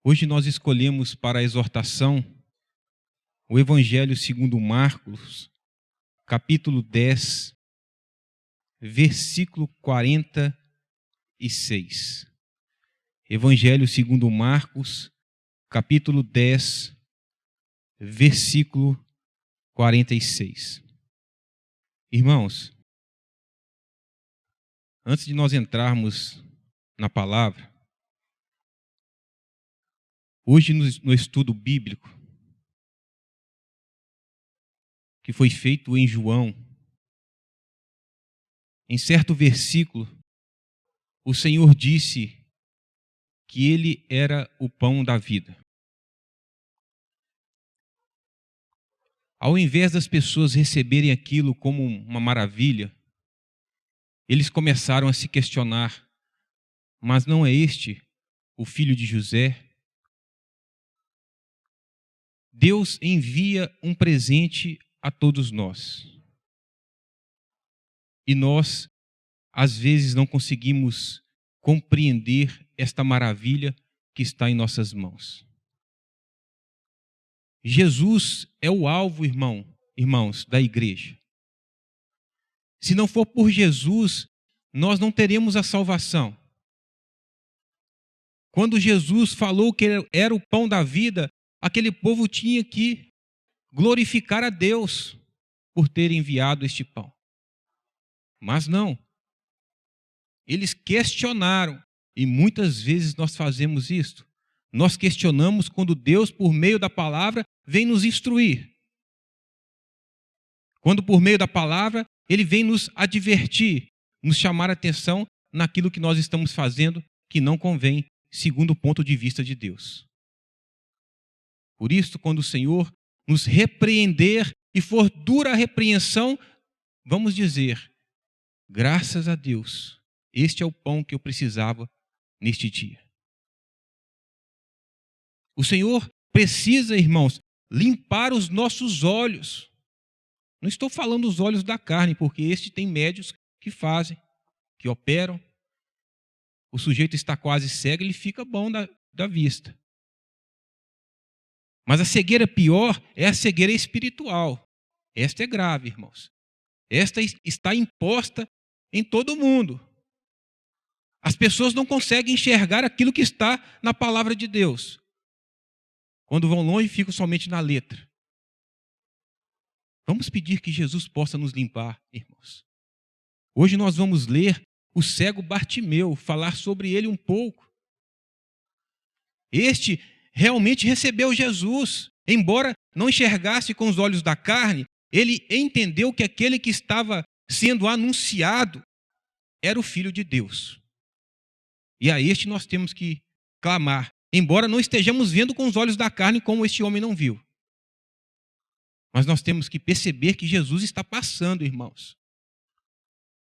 Hoje nós escolhemos para a exortação o Evangelho segundo Marcos, capítulo 10, versículo 46. Evangelho segundo Marcos, capítulo 10, versículo 46. Irmãos, antes de nós entrarmos na palavra, hoje no estudo bíblico que foi feito em João, em certo versículo, o Senhor disse que Ele era o pão da vida. Ao invés das pessoas receberem aquilo como uma maravilha, eles começaram a se questionar: mas não é este o filho de José? Deus envia um presente a todos nós. E nós, às vezes, não conseguimos compreender esta maravilha que está em nossas mãos. Jesus é o alvo, irmãos, da igreja. Se não for por Jesus, nós não teremos a salvação. Quando Jesus falou que era o pão da vida, aquele povo tinha que glorificar a Deus por ter enviado este pão. Mas não. Eles questionaram, e muitas vezes nós fazemos isto. Nós questionamos quando Deus, por meio da palavra, vem nos instruir. Quando por meio da palavra, Ele vem nos advertir, nos chamar a atenção naquilo que nós estamos fazendo que não convém, segundo o ponto de vista de Deus. Por isso, quando o Senhor nos repreender e for dura a repreensão, vamos dizer: graças a Deus, este é o pão que eu precisava neste dia. O Senhor precisa, irmãos, limpar os nossos olhos. Não estou falando os olhos da carne, porque este tem médios que fazem, que operam. O sujeito está quase cego, ele fica bom da vista. Mas a cegueira pior é a cegueira espiritual. Esta é grave, irmãos. Esta está imposta em todo mundo. As pessoas não conseguem enxergar aquilo que está na palavra de Deus. Quando vão longe, ficam somente na letra. Vamos pedir que Jesus possa nos limpar, irmãos. Hoje nós vamos ler o cego Bartimeu, falar sobre ele um pouco. Este realmente recebeu Jesus. Embora não enxergasse com os olhos da carne, ele entendeu que aquele que estava sendo anunciado era o Filho de Deus. E a este nós temos que clamar, embora não estejamos vendo com os olhos da carne como este homem não viu. Mas nós temos que perceber que Jesus está passando, irmãos.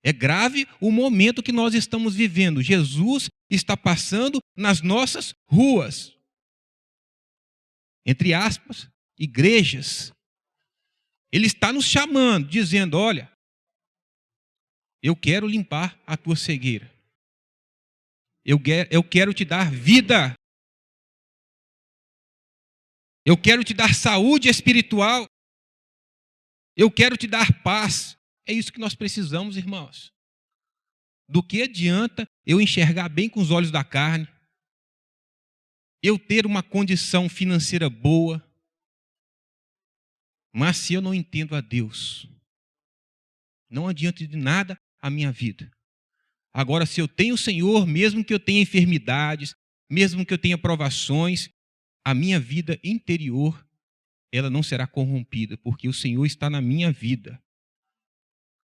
É grave o momento que nós estamos vivendo. Jesus está passando nas nossas ruas. Entre aspas, igrejas. Ele está nos chamando, dizendo: olha, eu quero limpar a tua cegueira. Eu quero te dar vida. Eu quero te dar saúde espiritual. Eu quero te dar paz. É isso que nós precisamos, irmãos. Do que adianta eu enxergar bem com os olhos da carne, eu ter uma condição financeira boa, mas se eu não entendo a Deus, não adianta de nada a minha vida. Agora, se eu tenho o Senhor, mesmo que eu tenha enfermidades, mesmo que eu tenha provações, a minha vida interior, ela não será corrompida, porque o Senhor está na minha vida.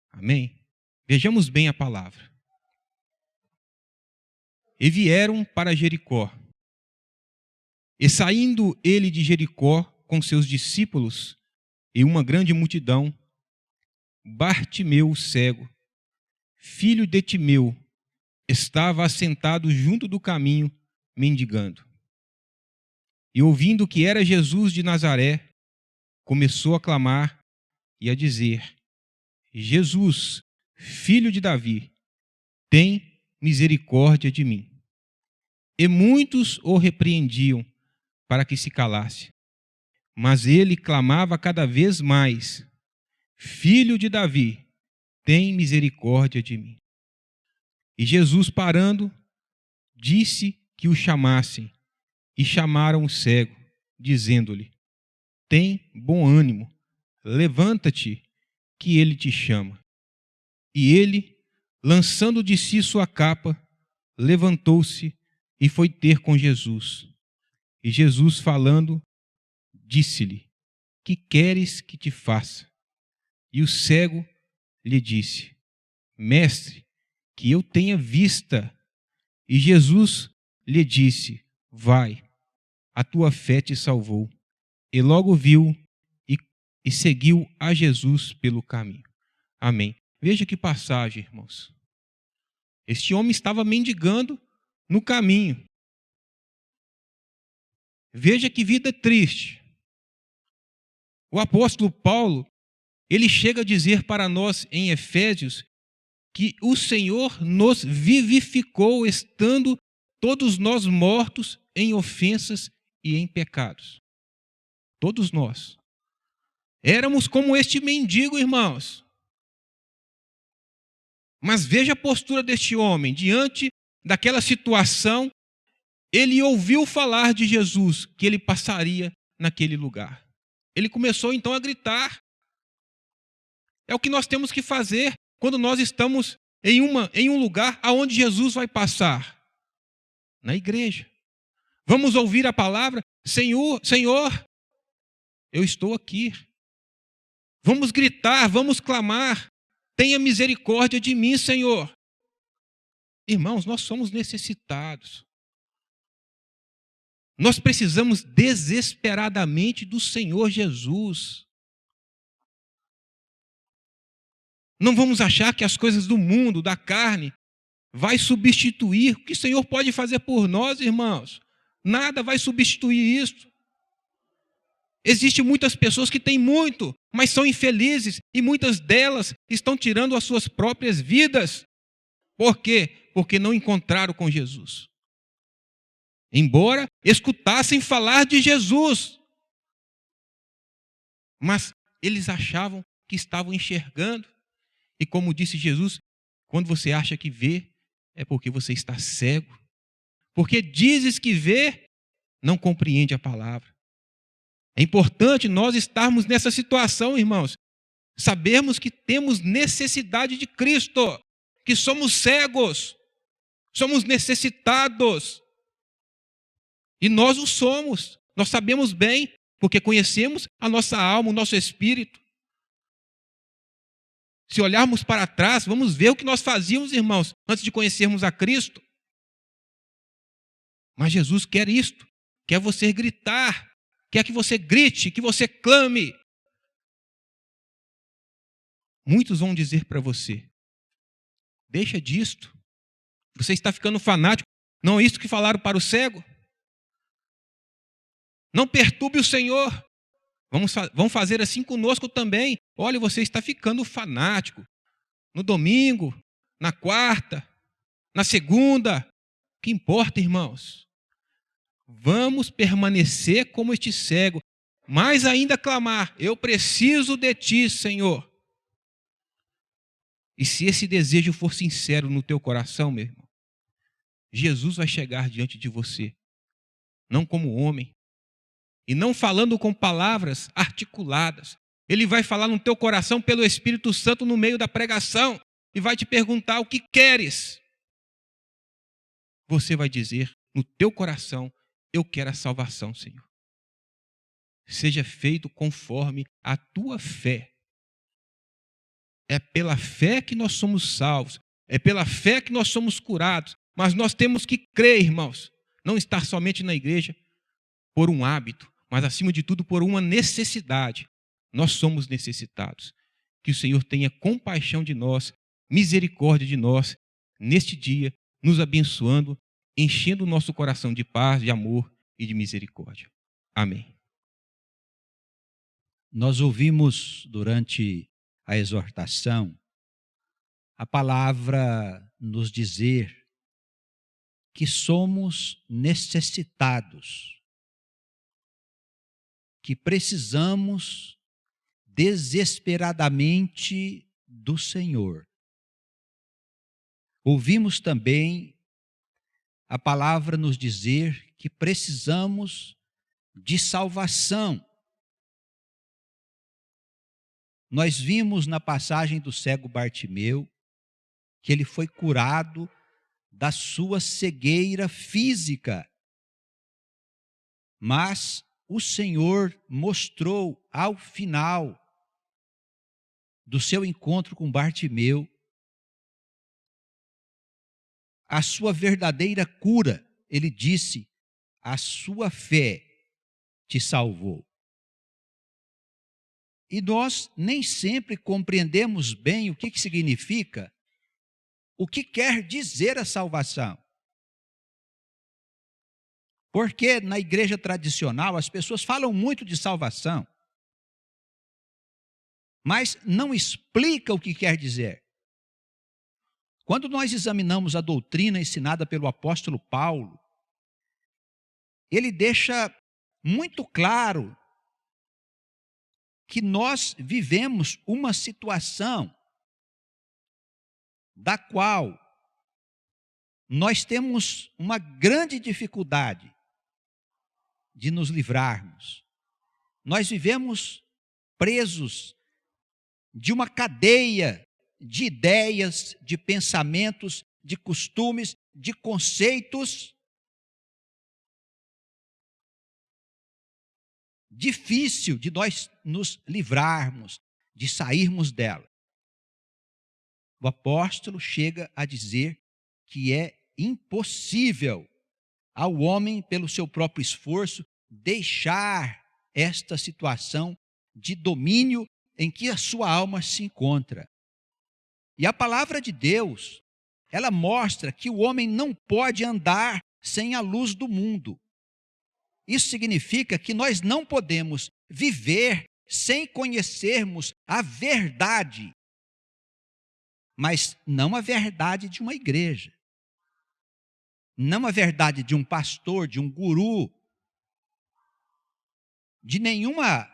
Amém? Vejamos bem a palavra. E vieram para Jericó. E saindo ele de Jericó com seus discípulos e uma grande multidão, Bartimeu, o cego, filho de Timeu, estava assentado junto do caminho, mendigando. E ouvindo que era Jesus de Nazaré, começou a clamar e a dizer: Jesus, filho de Davi, tem misericórdia de mim. E muitos o repreendiam, para que se calasse. Mas ele clamava cada vez mais: Filho de Davi, tem misericórdia de mim. E Jesus, parando, disse que o chamassem, e chamaram o cego, dizendo-lhe: Tem bom ânimo, levanta-te, que ele te chama. E ele, lançando de si sua capa, levantou-se e foi ter com Jesus. E Jesus, falando, disse-lhe: Que queres que te faça? E o cego lhe disse: Mestre, que eu tenha vista. E Jesus lhe disse: Vai, a tua fé te salvou. E logo viu e seguiu a Jesus pelo caminho. Amém. Veja que passagem, irmãos. Este homem estava mendigando no caminho. Veja que vida triste. O apóstolo Paulo, ele chega a dizer para nós em Efésios que o Senhor nos vivificou, estando todos nós mortos em ofensas e em pecados. Todos nós. Éramos como este mendigo, irmãos. Mas veja a postura deste homem. Diante daquela situação, ele ouviu falar de Jesus, que ele passaria naquele lugar. Ele começou então a gritar. É o que nós temos que fazer quando nós estamos em um lugar aonde Jesus vai passar. Na igreja. Vamos ouvir a palavra: Senhor, Senhor, eu estou aqui. Vamos gritar, vamos clamar: tenha misericórdia de mim, Senhor. Irmãos, nós somos necessitados. Nós precisamos desesperadamente do Senhor Jesus. Não vamos achar que as coisas do mundo, da carne, vai substituir o que o Senhor pode fazer por nós, irmãos. Nada vai substituir isso. Existem muitas pessoas que têm muito, mas são infelizes, e muitas delas estão tirando as suas próprias vidas. Por quê? Porque não encontraram com Jesus. Embora escutassem falar de Jesus, mas eles achavam que estavam enxergando. E como disse Jesus, quando você acha que vê, é porque você está cego. Porque dizes que vê, não compreende a palavra. É importante nós estarmos nessa situação, irmãos. Sabermos que temos necessidade de Cristo, que somos cegos, somos necessitados. E nós o somos. Nós sabemos bem, porque conhecemos a nossa alma, o nosso espírito. Se olharmos para trás, vamos ver o que nós fazíamos, irmãos, antes de conhecermos a Cristo. Mas Jesus quer isto, quer você gritar, quer que você grite, que você clame. Muitos vão dizer para você: deixa disto, você está ficando fanático. Não é isso que falaram para o cego? Não perturbe o Senhor. Vão fazer assim conosco também. Olha, você está ficando fanático. No domingo, na quarta, na segunda. O que importa, irmãos? Vamos permanecer como este cego, mais ainda clamar: eu preciso de ti, Senhor. E se esse desejo for sincero no teu coração, meu irmão, Jesus vai chegar diante de você, não como homem, e não falando com palavras articuladas. Ele vai falar no teu coração pelo Espírito Santo no meio da pregação e vai te perguntar: o que queres? Você vai dizer no teu coração: eu quero a salvação, Senhor. Seja feito conforme a tua fé. É pela fé que nós somos salvos, é pela fé que nós somos curados, mas nós temos que crer, irmãos, não estar somente na igreja por um hábito, mas acima de tudo por uma necessidade. Nós somos necessitados. Que o Senhor tenha compaixão de nós, misericórdia de nós, neste dia, nos abençoando, enchendo o nosso coração de paz, de amor e de misericórdia. Amém. Nós ouvimos durante a exortação a palavra nos dizer que somos necessitados que precisamos desesperadamente do Senhor. Ouvimos também a palavra nos dizer que precisamos de salvação. Nós vimos na passagem do cego Bartimeu que ele foi curado da sua cegueira física. Mas o Senhor mostrou ao final do seu encontro com Bartimeu a sua verdadeira cura. Ele disse: a sua fé te salvou. E nós nem sempre compreendemos bem o que significa, o que quer dizer a salvação. Porque na igreja tradicional as pessoas falam muito de salvação, mas não explica o que quer dizer. Quando nós examinamos a doutrina ensinada pelo apóstolo Paulo, ele deixa muito claro que nós vivemos uma situação da qual nós temos uma grande dificuldade de nos livrarmos. Nós vivemos presos de uma cadeia de ideias, de pensamentos, de costumes, de conceitos difícil de nós nos livrarmos, de sairmos dela. O apóstolo chega a dizer que é impossível ao homem, pelo seu próprio esforço, deixar esta situação de domínio em que a sua alma se encontra. E a palavra de Deus, ela mostra que o homem não pode andar sem a luz do mundo. Isso significa que nós não podemos viver sem conhecermos a verdade, mas não a verdade de uma igreja, não a verdade de um pastor, de um guru, de nenhuma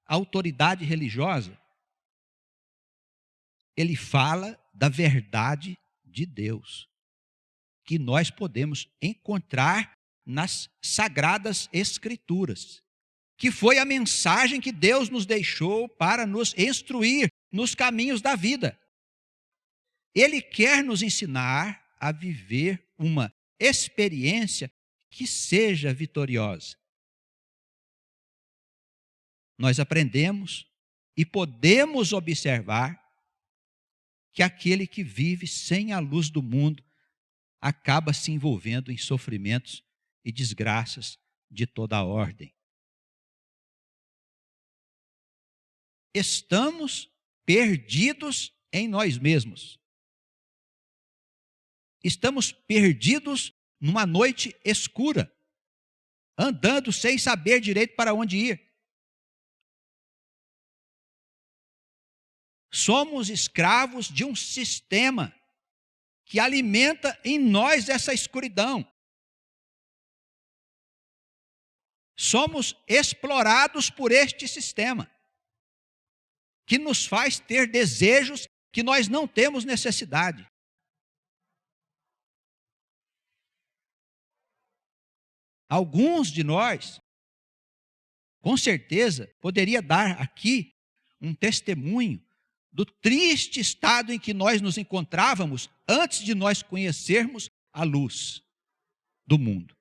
autoridade religiosa. Ele fala da verdade de Deus, que nós podemos encontrar nas Sagradas Escrituras, que foi a mensagem que Deus nos deixou para nos instruir nos caminhos da vida. Ele quer nos ensinar a viver uma experiência que seja vitoriosa. Nós aprendemos e podemos observar que aquele que vive sem a luz do mundo acaba se envolvendo em sofrimentos e desgraças de toda a ordem. Estamos perdidos em nós mesmos. Estamos perdidos numa noite escura, andando sem saber direito para onde ir. Somos escravos de um sistema que alimenta em nós essa escuridão. Somos explorados por este sistema, que nos faz ter desejos que nós não temos necessidade. Alguns de nós, com certeza, poderia dar aqui um testemunho do triste estado em que nós nos encontrávamos antes de nós conhecermos a luz do mundo.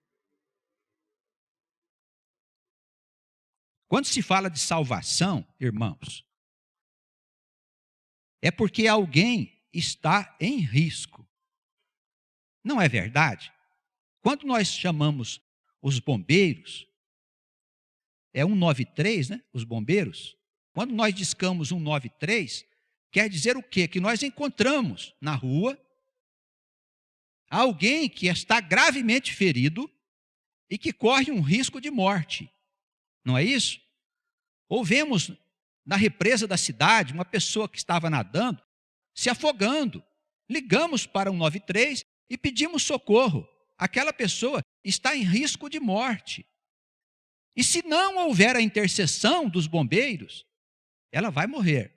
Quando se fala de salvação, irmãos, é porque alguém está em risco. Não é verdade? Quando nós chamamos os bombeiros, é 193, né? Os bombeiros. Quando nós discamos 193, quer dizer o quê? Que nós encontramos na rua alguém que está gravemente ferido e que corre um risco de morte. Não é isso? Ou vemos na represa da cidade uma pessoa que estava nadando, se afogando. Ligamos para 193 e pedimos socorro. Aquela pessoa está em risco de morte. E se não houver a intercessão dos bombeiros, ela vai morrer.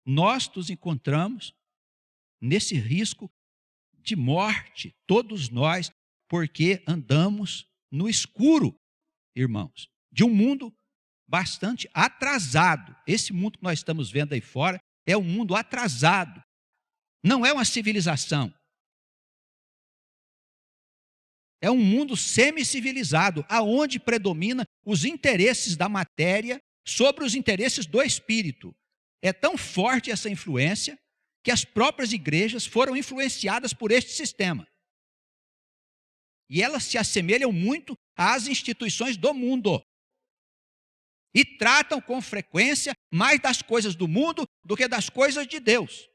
Nós nos encontramos nesse risco de morte, todos nós, porque andamos no escuro, irmãos, de um mundo bastante atrasado. Esse mundo que nós estamos vendo aí fora é um mundo atrasado. Não é uma civilização. É um mundo semi-civilizado, aonde predomina os interesses da matéria sobre os interesses do espírito. É tão forte essa influência que as próprias igrejas foram influenciadas por este sistema. E elas se assemelham muito às instituições do mundo. E tratam com frequência mais das coisas do mundo do que das coisas de Deus.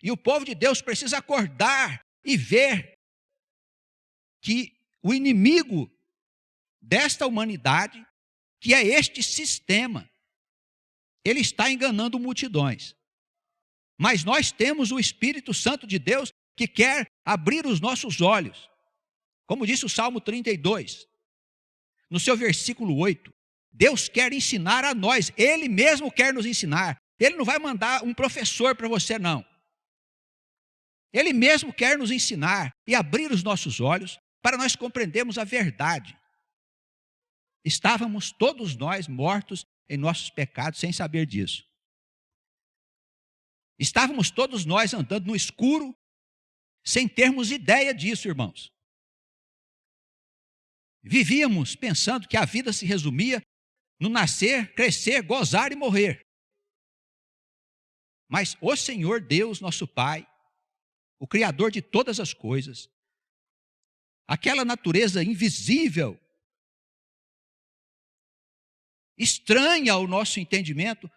E o povo de Deus precisa acordar e ver que o inimigo desta humanidade, que é este sistema, ele está enganando multidões. Mas nós temos o Espírito Santo de Deus que quer abrir os nossos olhos. Como disse o Salmo 32, no seu versículo 8, Deus quer ensinar a nós, Ele mesmo quer nos ensinar. Ele não vai mandar um professor para você, não. Ele mesmo quer nos ensinar e abrir os nossos olhos para nós compreendermos a verdade. Estávamos todos nós mortos em nossos pecados sem saber disso. Estávamos todos nós andando no escuro sem termos ideia disso, irmãos. Vivíamos pensando que a vida se resumia no nascer, crescer, gozar e morrer. Mas o Senhor Deus, nosso Pai, o Criador de todas as coisas, aquela natureza invisível, estranha ao nosso entendimento,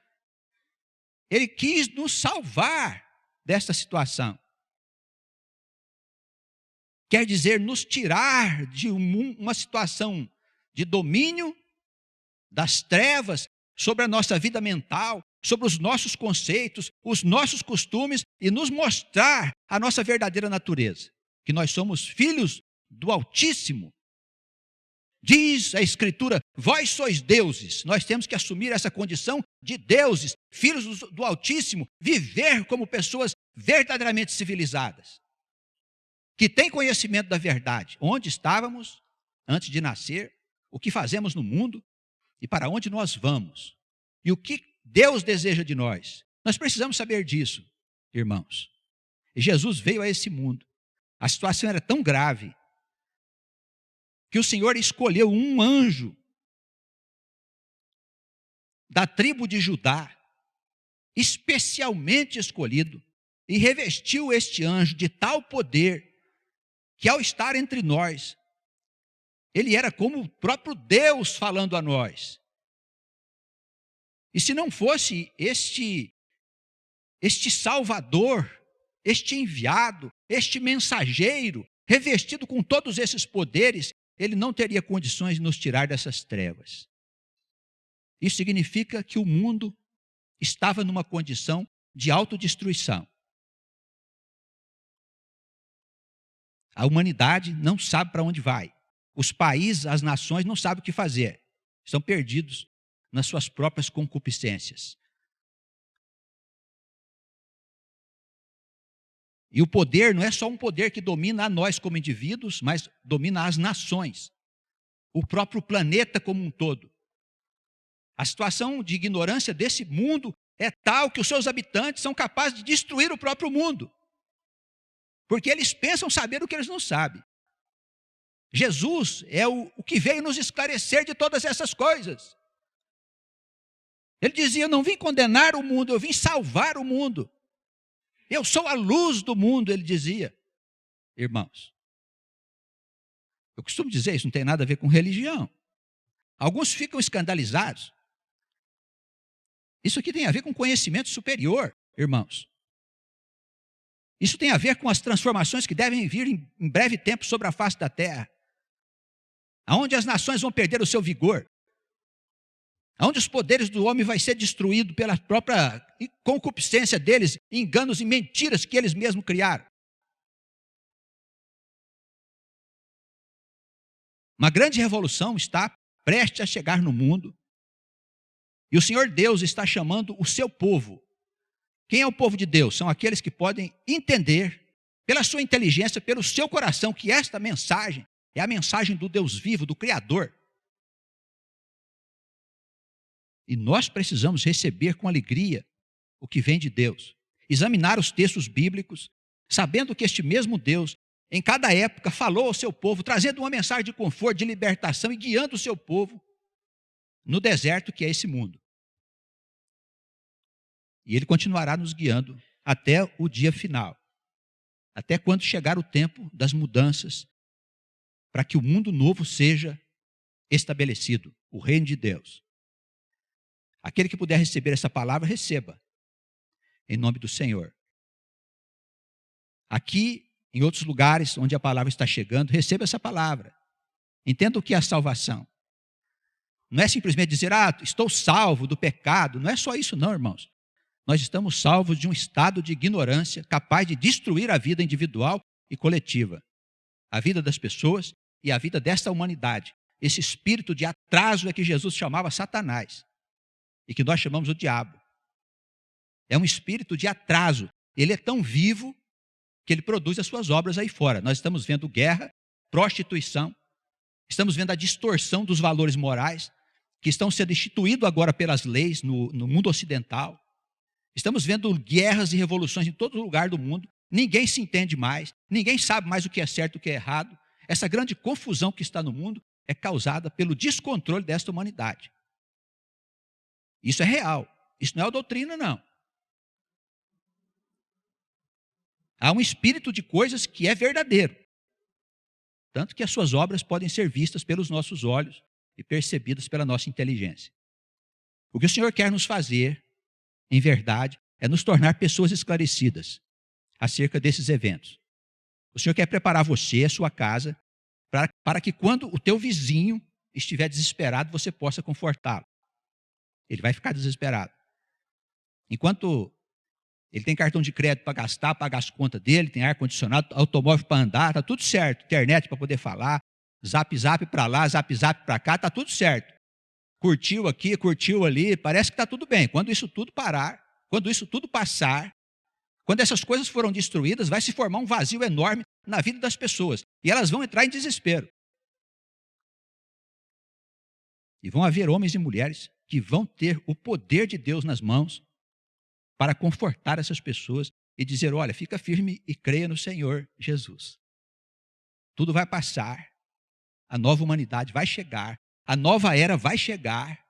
Ele quis nos salvar desta situação. Quer dizer, nos tirar de uma situação de domínio das trevas sobre a nossa vida mental, sobre os nossos conceitos, os nossos costumes e nos mostrar a nossa verdadeira natureza, que nós somos filhos do Altíssimo. Diz a Escritura, vós sois deuses. Nós temos que assumir essa condição de deuses, filhos do Altíssimo, viver como pessoas verdadeiramente civilizadas, que têm conhecimento da verdade, onde estávamos antes de nascer, o que fazemos no mundo e para onde nós vamos, e o que Deus deseja de nós. Nós precisamos saber disso, irmãos. E Jesus veio a esse mundo. A situação era tão grave que o Senhor escolheu um anjo da tribo de Judá, especialmente escolhido, e revestiu este anjo de tal poder que ao estar entre nós, ele era como o próprio Deus falando a nós. E se não fosse este Salvador, este enviado, este mensageiro, revestido com todos esses poderes, ele não teria condições de nos tirar dessas trevas. Isso significa que o mundo estava numa condição de autodestruição. A humanidade não sabe para onde vai. Os países, as nações não sabem o que fazer. Estão perdidos nas suas próprias concupiscências. E o poder não é só um poder que domina a nós como indivíduos, mas domina as nações, o próprio planeta como um todo. A situação de ignorância desse mundo é tal que os seus habitantes são capazes de destruir o próprio mundo, porque eles pensam saber o que eles não sabem. Jesus é o que veio nos esclarecer de todas essas coisas. Ele dizia, eu não vim condenar o mundo, eu vim salvar o mundo. Eu sou a luz do mundo, ele dizia. Irmãos, eu costumo dizer, isso não tem nada a ver com religião. Alguns ficam escandalizados. Isso aqui tem a ver com conhecimento superior, irmãos. Isso tem a ver com as transformações que devem vir em breve tempo sobre a face da terra. Aonde as nações vão perder o seu vigor. Aonde os poderes do homem vai ser destruído pela própria concupiscência deles, enganos e mentiras que eles mesmos criaram. Uma grande revolução está prestes a chegar no mundo. E o Senhor Deus está chamando o seu povo. Quem é o povo de Deus? São aqueles que podem entender, pela sua inteligência, pelo seu coração, que esta mensagem é a mensagem do Deus vivo, do Criador. E nós precisamos receber com alegria o que vem de Deus. Examinar os textos bíblicos, sabendo que este mesmo Deus, em cada época, falou ao seu povo, trazendo uma mensagem de conforto, de libertação e guiando o seu povo no deserto que é esse mundo. E Ele continuará nos guiando até o dia final. Até quando chegar o tempo das mudanças, para que o mundo novo seja estabelecido, o reino de Deus. Aquele que puder receber essa palavra, receba, em nome do Senhor. Aqui, em outros lugares onde a palavra está chegando, receba essa palavra. Entenda o que é a salvação. Não é simplesmente dizer, estou salvo do pecado. Não é só isso não, irmãos. Nós estamos salvos de um estado de ignorância capaz de destruir a vida individual e coletiva. A vida das pessoas e a vida desta humanidade. Esse espírito de atraso é que Jesus chamava Satanás. E que nós chamamos o diabo. É um espírito de atraso. Ele é tão vivo que ele produz as suas obras aí fora. Nós estamos vendo guerra, prostituição, estamos vendo a distorção dos valores morais que estão sendo instituídos agora pelas leis no mundo ocidental. Estamos vendo guerras e revoluções em todo lugar do mundo. Ninguém se entende mais, ninguém sabe mais o que é certo e o que é errado. Essa grande confusão que está no mundo é causada pelo descontrole desta humanidade. Isso é real, isso não é doutrina, não. Há um espírito de coisas que é verdadeiro. Tanto que as suas obras podem ser vistas pelos nossos olhos e percebidas pela nossa inteligência. O que o Senhor quer nos fazer, em verdade, é nos tornar pessoas esclarecidas acerca desses eventos. O Senhor quer preparar você, a sua casa, para que quando o teu vizinho estiver desesperado, você possa confortá-lo. Ele vai ficar desesperado. Enquanto ele tem cartão de crédito para gastar, pagar as contas dele, tem ar-condicionado, automóvel para andar, está tudo certo. Internet para poder falar, zap para lá, zap para cá, está tudo certo. Curtiu aqui, curtiu ali, parece que está tudo bem. Quando isso tudo parar, quando isso tudo passar, quando essas coisas foram destruídas, vai se formar um vazio enorme na vida das pessoas. E elas vão entrar em desespero. E vão haver homens e mulheres que vão ter o poder de Deus nas mãos para confortar essas pessoas e dizer, olha, fica firme e creia no Senhor Jesus. Tudo vai passar, a nova humanidade vai chegar, a nova era vai chegar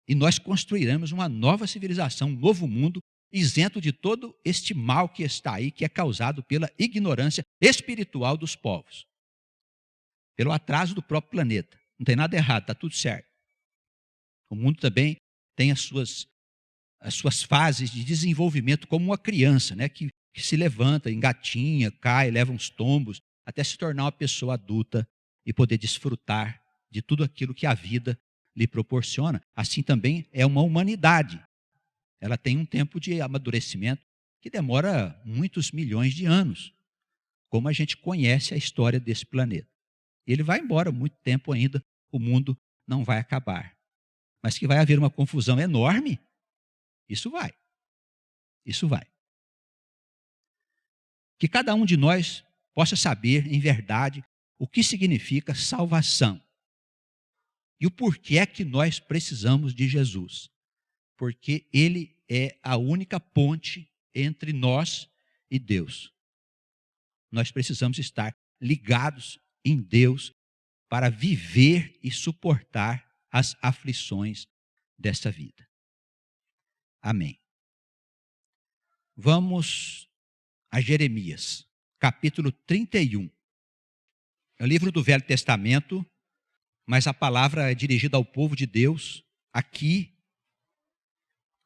e nós construiremos uma nova civilização, um novo mundo, isento de todo este mal que está aí, que é causado pela ignorância espiritual dos povos, pelo atraso do próprio planeta. Não tem nada errado, está tudo certo. O mundo também tem as suas fases de desenvolvimento como uma criança, né, que se levanta, engatinha, cai, leva uns tombos, até se tornar uma pessoa adulta e poder desfrutar de tudo aquilo que a vida lhe proporciona. Assim também é uma humanidade. Ela tem um tempo de amadurecimento que demora muitos milhões de anos, como a gente conhece a história desse planeta. Ele vai embora muito tempo ainda, o mundo não vai acabar. Mas que vai haver uma confusão enorme, isso vai. Isso vai. Que cada um de nós possa saber, em verdade, o que significa salvação. E o porquê é que nós precisamos de Jesus. Porque Ele é a única ponte entre nós e Deus. Nós precisamos estar ligados em Deus para viver e suportar as aflições dessa vida. Amém. Vamos a Jeremias, capítulo 31. É o livro do Velho Testamento, mas a palavra é dirigida ao povo de Deus, aqui,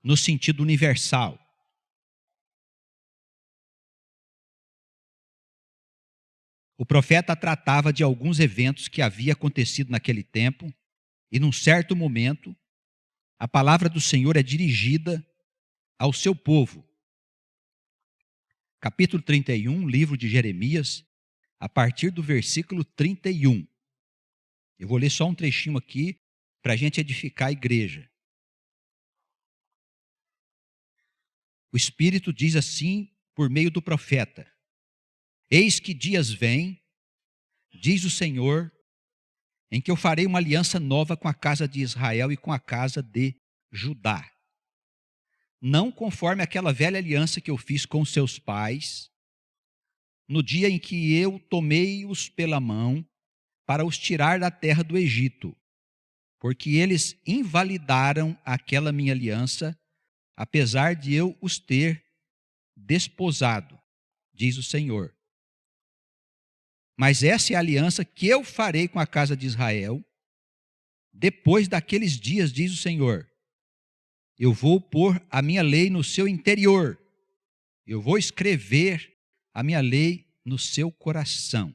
no sentido universal. O profeta tratava de alguns eventos que havia acontecido naquele tempo, e num certo momento, a palavra do Senhor é dirigida ao seu povo. Capítulo 31, livro de Jeremias, a partir do versículo 31. Eu vou ler só um trechinho aqui para a gente edificar a igreja. O Espírito diz assim por meio do profeta: eis que dias vêm, diz o Senhor, em que eu farei uma aliança nova com a casa de Israel e com a casa de Judá. Não conforme aquela velha aliança que eu fiz com seus pais, no dia em que eu tomei-os pela mão para os tirar da terra do Egito, porque eles invalidaram aquela minha aliança, apesar de eu os ter desposado, diz o Senhor. Mas essa é a aliança que eu farei com a casa de Israel, depois daqueles dias, diz o Senhor. Eu vou pôr a minha lei no seu interior, eu vou escrever a minha lei no seu coração.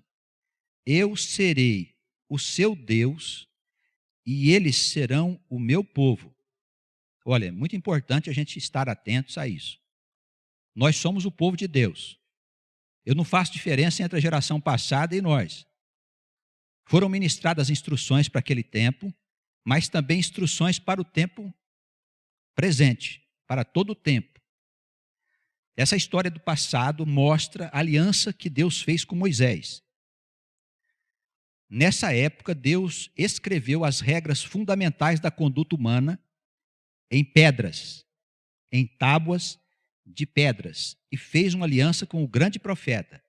Eu serei o seu Deus e eles serão o meu povo. Olha, é muito importante a gente estar atentos a isso. Nós somos o povo de Deus. Eu não faço diferença entre a geração passada e nós. Foram ministradas instruções para aquele tempo, mas também instruções para o tempo presente, para todo o tempo. Essa história do passado mostra a aliança que Deus fez com Moisés. Nessa época, Deus escreveu as regras fundamentais da conduta humana em pedras, em tábuas de pedras, e fez uma aliança com o grande profeta.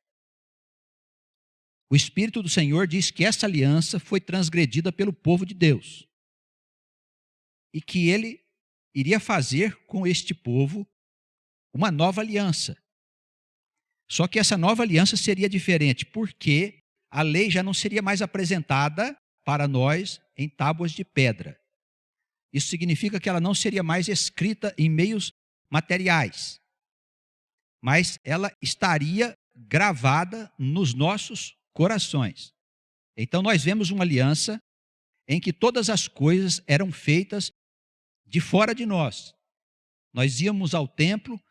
O Espírito do Senhor diz que essa aliança foi transgredida pelo povo de Deus e que ele iria fazer com este povo uma nova aliança. Só que essa nova aliança seria diferente, porque a lei já não seria mais apresentada para nós em tábuas de pedra. Isso significa que ela não seria mais escrita em meios materiais, mas ela estaria gravada nos nossos corações. Então nós vemos uma aliança em que todas as coisas eram feitas de fora de nós. Nós íamos ao templo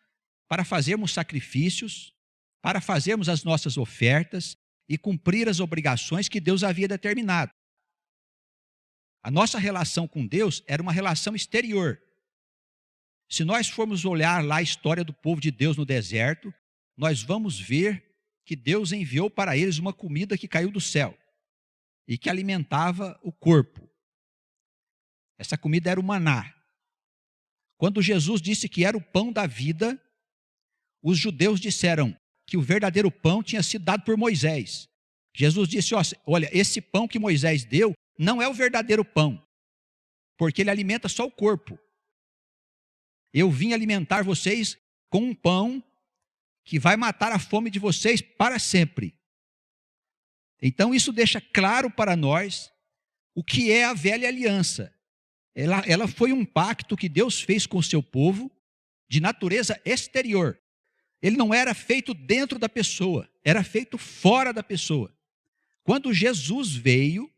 para fazermos sacrifícios, para fazermos as nossas ofertas e cumprir as obrigações que Deus havia determinado. A nossa relação com Deus era uma relação exterior. Se nós formos olhar lá a história do povo de Deus no deserto, nós vamos ver que Deus enviou para eles uma comida que caiu do céu e que alimentava o corpo. Essa comida era o maná. Quando Jesus disse que era o pão da vida, os judeus disseram que o verdadeiro pão tinha sido dado por Moisés. Jesus disse: olha, esse pão que Moisés deu não é o verdadeiro pão, porque ele alimenta só o corpo. Eu vim alimentar vocês com um pão que vai matar a fome de vocês para sempre. Então isso deixa claro para nós o que é a velha aliança. Ela foi um pacto que Deus fez com o seu povo de natureza exterior. Ele não era feito dentro da pessoa, era feito fora da pessoa. Quando Jesus veio,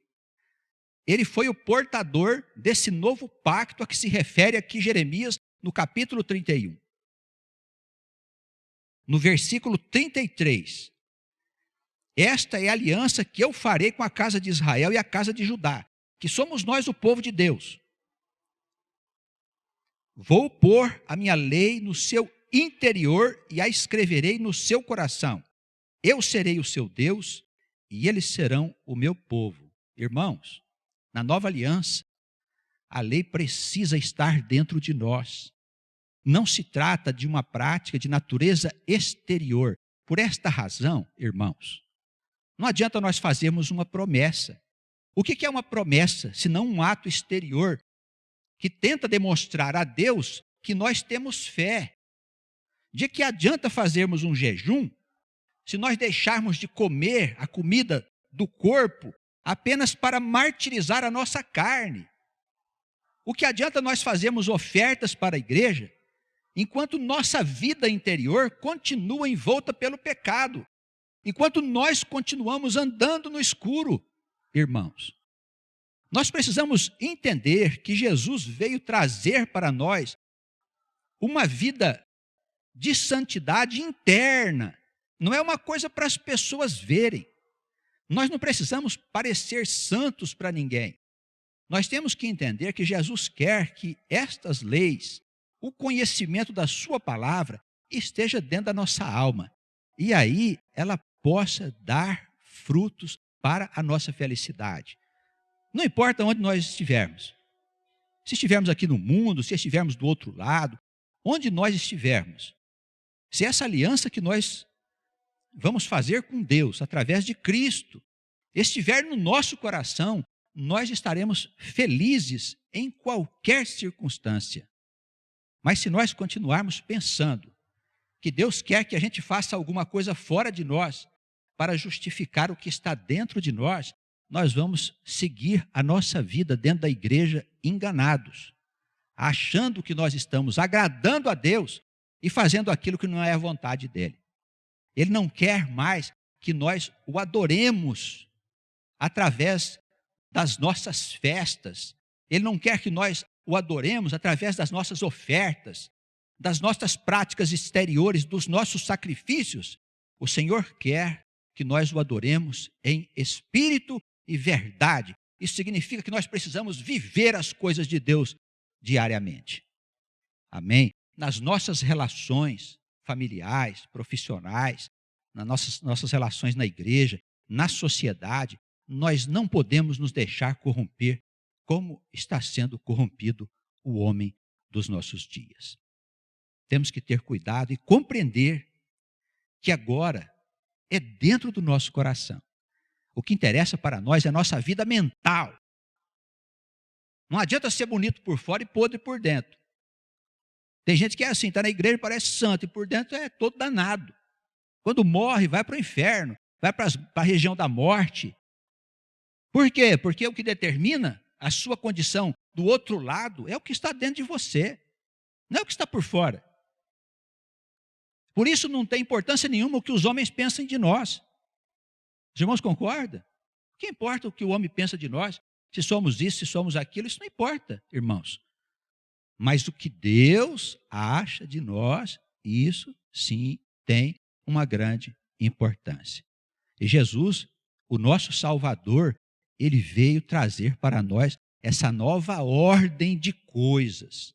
ele foi o portador desse novo pacto a que se refere aqui Jeremias no capítulo 31. No versículo 33. Esta é a aliança que eu farei com a casa de Israel e a casa de Judá, que somos nós o povo de Deus. Vou pôr a minha lei no seu interior e a escreverei no seu coração. Eu serei o seu Deus e eles serão o meu povo. Irmãos, na nova aliança, a lei precisa estar dentro de nós. Não se trata de uma prática de natureza exterior. Por esta razão, irmãos, não adianta nós fazermos uma promessa. O que é uma promessa, senão um ato exterior que tenta demonstrar a Deus que nós temos fé? De que adianta fazermos um jejum se nós deixarmos de comer a comida do corpo apenas para martirizar a nossa carne? O que adianta nós fazermos ofertas para a igreja enquanto nossa vida interior continua envolta pelo pecado, enquanto nós continuamos andando no escuro? Irmãos, nós precisamos entender que Jesus veio trazer para nós uma vida de santidade interna. Não é uma coisa para as pessoas verem. Nós não precisamos parecer santos para ninguém. Nós temos que entender que Jesus quer que estas leis, o conhecimento da sua palavra, esteja dentro da nossa alma. E aí ela possa dar frutos para a nossa felicidade. Não importa onde nós estivermos. Se estivermos aqui no mundo, se estivermos do outro lado, onde nós estivermos. Se essa aliança que nós vamos fazer com Deus, através de Cristo, estiver no nosso coração, nós estaremos felizes em qualquer circunstância. Mas se nós continuarmos pensando que Deus quer que a gente faça alguma coisa fora de nós, para justificar o que está dentro de nós, nós vamos seguir a nossa vida dentro da igreja enganados, achando que nós estamos agradando a Deus e fazendo aquilo que não é a vontade dele. Ele não quer mais que nós o adoremos através das nossas festas. Ele não quer que nós o adoremos através das nossas ofertas, das nossas práticas exteriores, dos nossos sacrifícios. O Senhor quer que nós o adoremos em espírito e verdade. Isso significa que nós precisamos viver as coisas de Deus diariamente. Amém? Nas nossas relações familiares, profissionais, nas nossas relações na igreja, na sociedade, nós não podemos nos deixar corromper como está sendo corrompido o homem dos nossos dias. Temos que ter cuidado e compreender que agora é dentro do nosso coração. O que interessa para nós é a nossa vida mental. Não adianta ser bonito por fora e podre por dentro. Tem gente que é assim, está na igreja e parece santo, e por dentro é todo danado. Quando morre, vai para o inferno, vai para a região da morte. Por quê? Porque o que determina a sua condição do outro lado é o que está dentro de você, não é o que está por fora. Por isso não tem importância nenhuma o que os homens pensem de nós. Os irmãos concordam? O que importa o que o homem pensa de nós? Se somos isso, se somos aquilo, isso não importa, irmãos. Mas o que Deus acha de nós, isso sim tem uma grande importância. E Jesus, o nosso Salvador, ele veio trazer para nós essa nova ordem de coisas,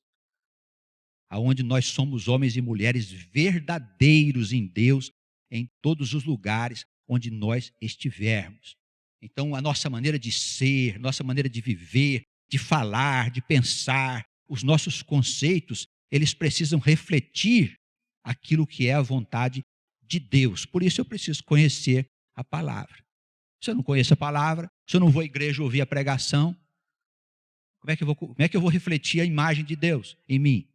aonde nós somos homens e mulheres verdadeiros em Deus, em todos os lugares onde nós estivermos. Então, a nossa maneira de ser, nossa maneira de viver, de falar, de pensar, os nossos conceitos, eles precisam refletir aquilo que é a vontade de Deus. Por isso eu preciso conhecer a palavra. Se eu não conheço a palavra, se eu não vou à igreja ouvir a pregação, como é que eu vou refletir a imagem de Deus em mim?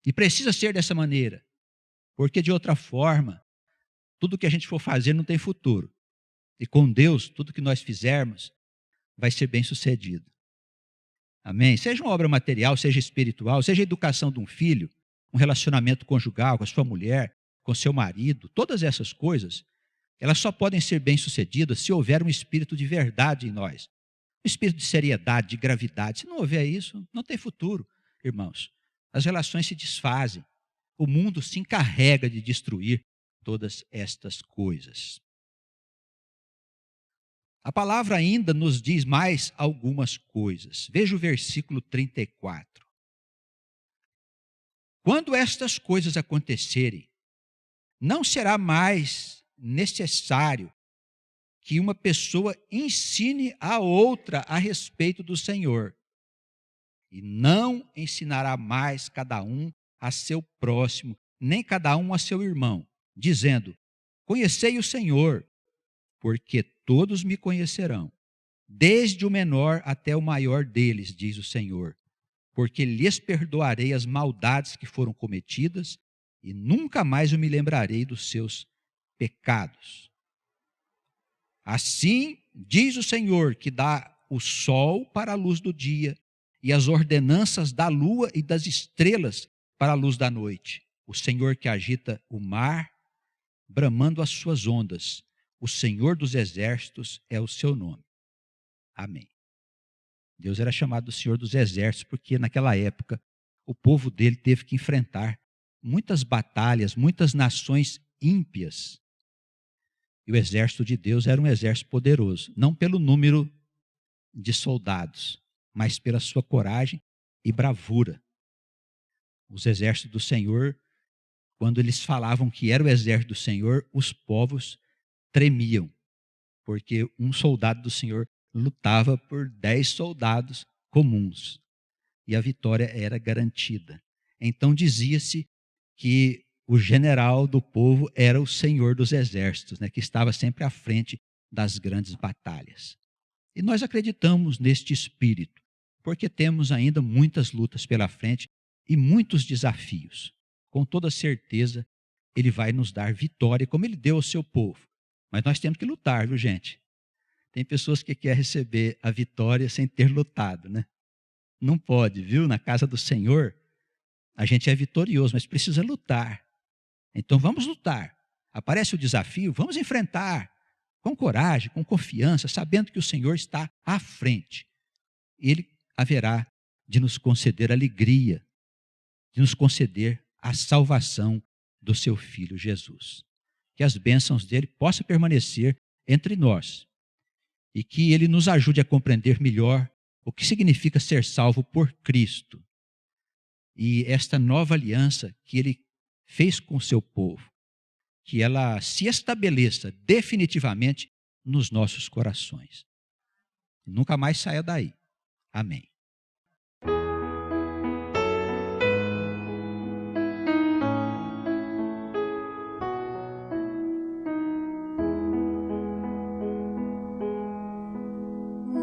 E precisa ser dessa maneira, porque de outra forma, tudo que a gente for fazer não tem futuro. E com Deus, tudo que nós fizermos vai ser bem sucedido. Amém? Seja uma obra material, seja espiritual, seja a educação de um filho, um relacionamento conjugal com a sua mulher, com seu marido, todas essas coisas, elas só podem ser bem sucedidas se houver um espírito de verdade em nós. Um espírito de seriedade, de gravidade. Se não houver isso, não tem futuro, irmãos. As relações se desfazem. O mundo se encarrega de destruir todas estas coisas. A palavra ainda nos diz mais algumas coisas. Veja o versículo 34. Quando estas coisas acontecerem, não será mais necessário que uma pessoa ensine a outra a respeito do Senhor. E não ensinará mais cada um a seu próximo, nem cada um a seu irmão, dizendo: conhecei o Senhor, porque todos me conhecerão, desde o menor até o maior deles, diz o Senhor, porque lhes perdoarei as maldades que foram cometidas e nunca mais eu me lembrarei dos seus pecados. Assim diz o Senhor, que dá o sol para a luz do dia e as ordenanças da lua e das estrelas para a luz da noite. O Senhor que agita o mar, bramando as suas ondas. O Senhor dos exércitos é o seu nome. Amém. Deus era chamado do Senhor dos exércitos porque naquela época o povo dele teve que enfrentar muitas batalhas, muitas nações ímpias. E o exército de Deus era um exército poderoso, não pelo número de soldados, mas pela sua coragem e bravura. Os exércitos do Senhor, quando eles falavam que era o exército do Senhor, os povos tremiam, porque um soldado do Senhor lutava por 10 soldados comuns, e a vitória era garantida. Então dizia-se que o general do povo era o Senhor dos exércitos, né, que estava sempre à frente das grandes batalhas. E nós acreditamos neste espírito, porque temos ainda muitas lutas pela frente e muitos desafios. Com toda certeza, ele vai nos dar vitória, como ele deu ao seu povo. Mas nós temos que lutar, viu, gente? Tem pessoas que querem receber a vitória sem ter lutado, né? Não pode, viu? Na casa do Senhor, a gente é vitorioso, mas precisa lutar. Então vamos lutar. Aparece o desafio, vamos enfrentar com coragem, com confiança, sabendo que o Senhor está à frente. Ele haverá de nos conceder alegria, de nos conceder a salvação do seu Filho Jesus. Que as bênçãos dele possam permanecer entre nós e que ele nos ajude a compreender melhor o que significa ser salvo por Cristo e esta nova aliança que ele fez com o seu povo, que ela se estabeleça definitivamente nos nossos corações. Nunca mais saia daí. Amém.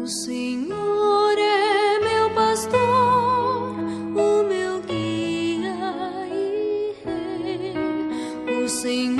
O Senhor é meu pastor, o meu guia e rei. O Senhor